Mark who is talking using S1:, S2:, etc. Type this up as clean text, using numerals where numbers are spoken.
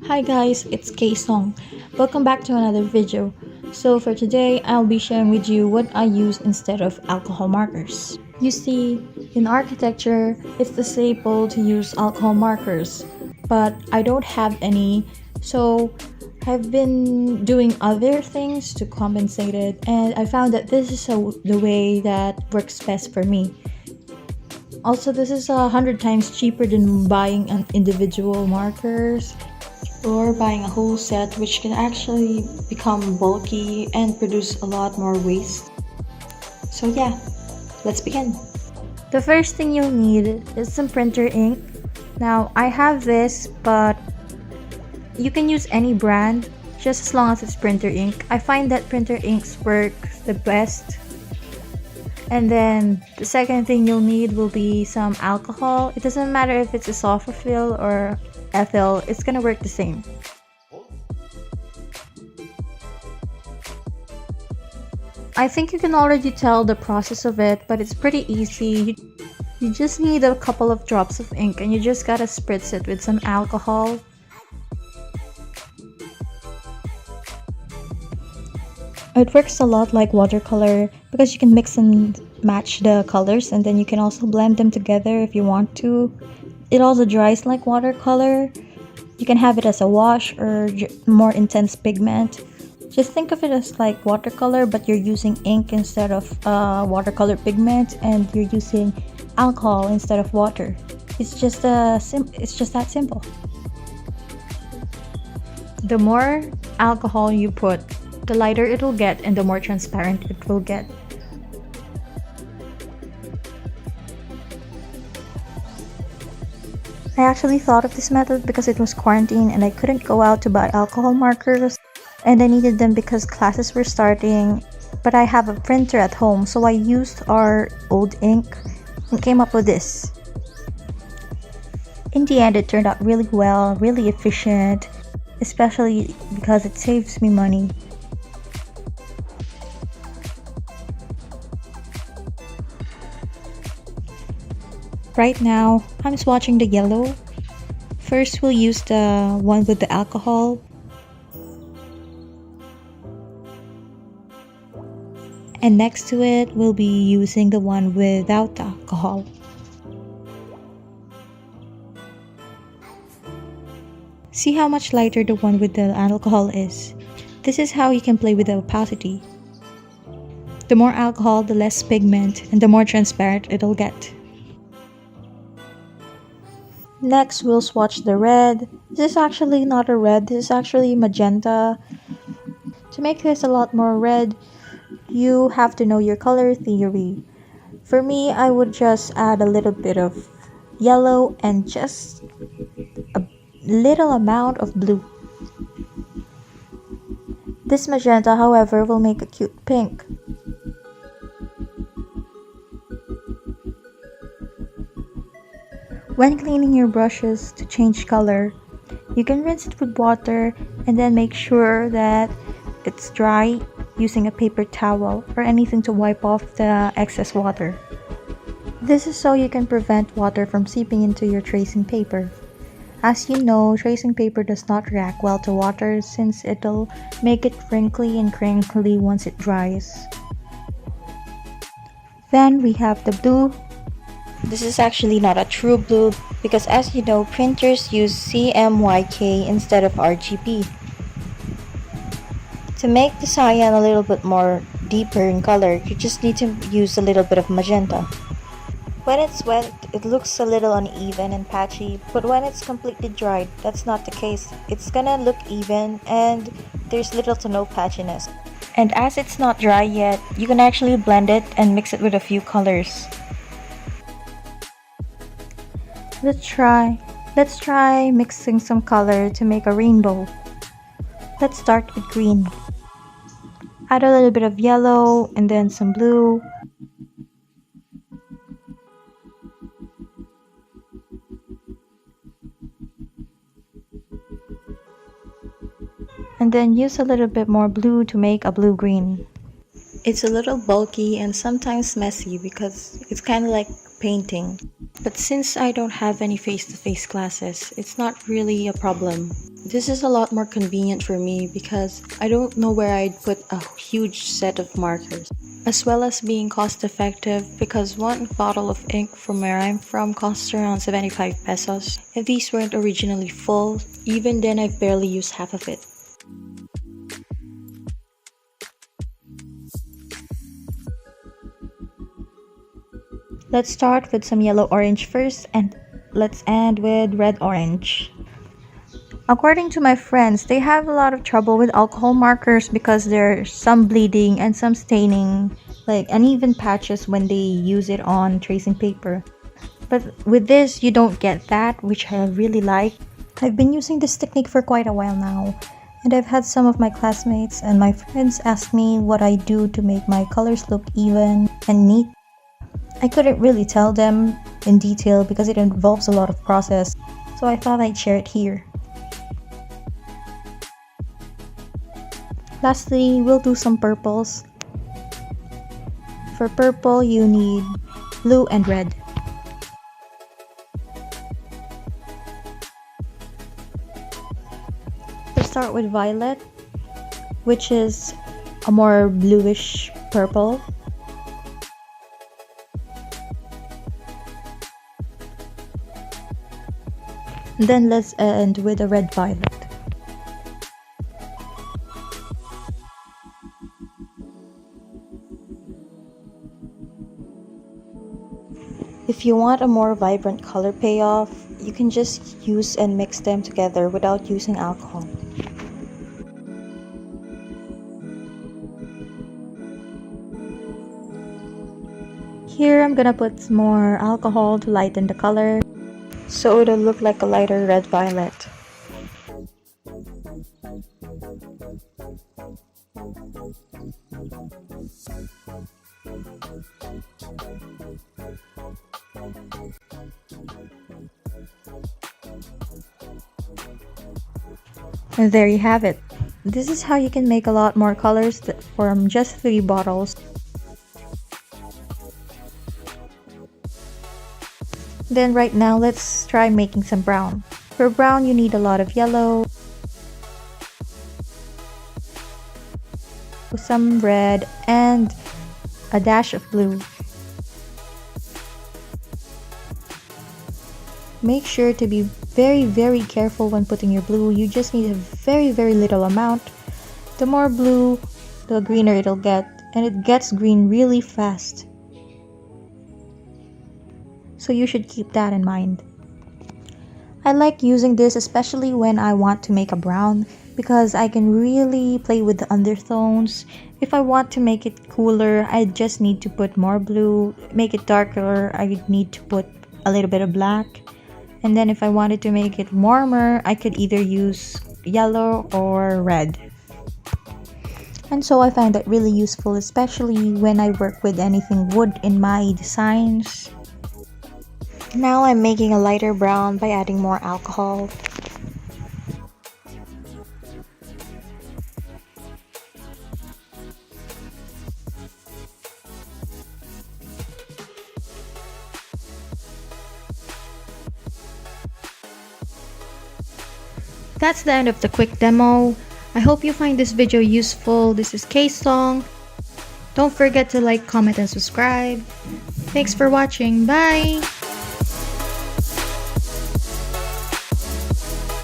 S1: Hi guys, it's K Song. Welcome back to another video. So for today, I'll be sharing with you what I use instead of alcohol markers. You see, in architecture, it's the staple to use alcohol markers, but I don't have any, so I've been doing other things to compensate it, and I found that this is the way that works best for me. Also, this is 100 times cheaper than buying an individual markers or buying a whole set, which can actually become bulky and produce a lot more waste. So yeah, let's begin. The first thing you'll need is some printer ink. Now I have this, but you can use any brand just as long as it's printer ink. I find that printer inks work the best. And then the second thing you'll need will be some alcohol. It doesn't matter if it's isopropyl or ethyl, it's gonna work the same. I think you can already tell the process of it, but it's pretty easy. You just need a couple of drops of ink and you just gotta spritz it with some alcohol. It works a lot like watercolor because you can mix and match the colors, and then you can also blend them together if you want to. It also dries like watercolor. You can have it as a wash or more intense pigment. Just think of it as like watercolor, but you're using ink instead of watercolor pigment, and you're using alcohol instead of water. It's just that simple. The more alcohol you put, the lighter it will get and the more transparent it will get. I actually thought of this method because it was quarantine and I couldn't go out to buy alcohol markers, and I needed them because classes were starting, but I have a printer at home, so I used our old ink and came up with this. In the end, it turned out really well, really efficient, especially because it saves me money. Right now, I'm swatching the yellow. First, we'll use the one with the alcohol. And next to it, we'll be using the one without the alcohol. See how much lighter the one with the alcohol is? This is how you can play with the opacity. The more alcohol, the less pigment, and the more transparent it'll get. Next, we'll swatch the red. This is actually not a red, this is actually magenta. To make this a lot more red, you have to know your color theory. For me, I would just add a little bit of yellow and just a little amount of blue. This magenta, however, will make a cute pink. When cleaning your brushes to change color, you can rinse it with water and then make sure that it's dry using a paper towel or anything to wipe off the excess water. This is so you can prevent water from seeping into your tracing paper. As you know, tracing paper does not react well to water since it'll make it wrinkly and crinkly once it dries. Then we have the blue. This is actually not a true blue because, as you know, printers use CMYK instead of RGB. To make the cyan a little bit more deeper in color, you just need to use a little bit of magenta. When it's wet, it looks a little uneven and patchy, but when it's completely dried, that's not the case. It's gonna look even and there's little to no patchiness. And as it's not dry yet, you can actually blend it and mix it with a few colors. Let's try mixing some color to make a rainbow. Let's start with green. Add a little bit of yellow and then some blue. And then use a little bit more blue to make a blue-green. It's a little bulky and sometimes messy because it's kind of like painting. But since I don't have any face-to-face classes, it's not really a problem.
S2: This is a lot more convenient for me because I don't know where I'd put a huge set of markers, as well as being cost effective because one bottle of ink from where I'm from costs around 75 pesos. If these weren't originally full, even then I've barely used half of it.
S1: Let's start with some yellow orange first and let's end with red orange. According to my friends, they have a lot of trouble with alcohol markers because there's some bleeding and some staining, like uneven patches when they use it on tracing paper. But with this, you don't get that, which I really like. I've been using this technique for quite a while now, and I've had some of my classmates and my friends ask me what I do to make my colors look even and neat. I couldn't really tell them in detail because it involves a lot of process, so I thought I'd share it here. Lastly, we'll do some purples. For purple, you need blue and red. Let's start with violet, which is a more bluish purple. Then let's end with a red violet.
S2: If you want a more vibrant color payoff, you can just use and mix them together without using alcohol.
S1: Here I'm gonna put some more alcohol to lighten the color,
S2: So it'll look like a lighter red violet.
S1: and there you have it. This is how you can make a lot more colors from just 3 bottles. Then right now, let's try making some brown. For brown, you need a lot of yellow, some red, and a dash of blue. Make sure to be very careful when putting your blue. You just need a very little amount. The more blue, the greener it'll get, and it gets green really fast. So you should keep that in mind. I like using this especially when I want to make a brown because I can really play with the undertones. If I want to make it cooler, I just need to put more blue. Make it darker, I need to put a little bit of black. And then if I wanted to make it warmer, I could either use yellow or red. And so I find that really useful, especially when I work with anything wood in my designs.
S2: Now I'm making a lighter brown by adding more alcohol.
S1: That's the end of the quick demo. I hope you find this video useful. This is K-Song. Don't forget to like, comment, and subscribe. Thanks for watching. Bye!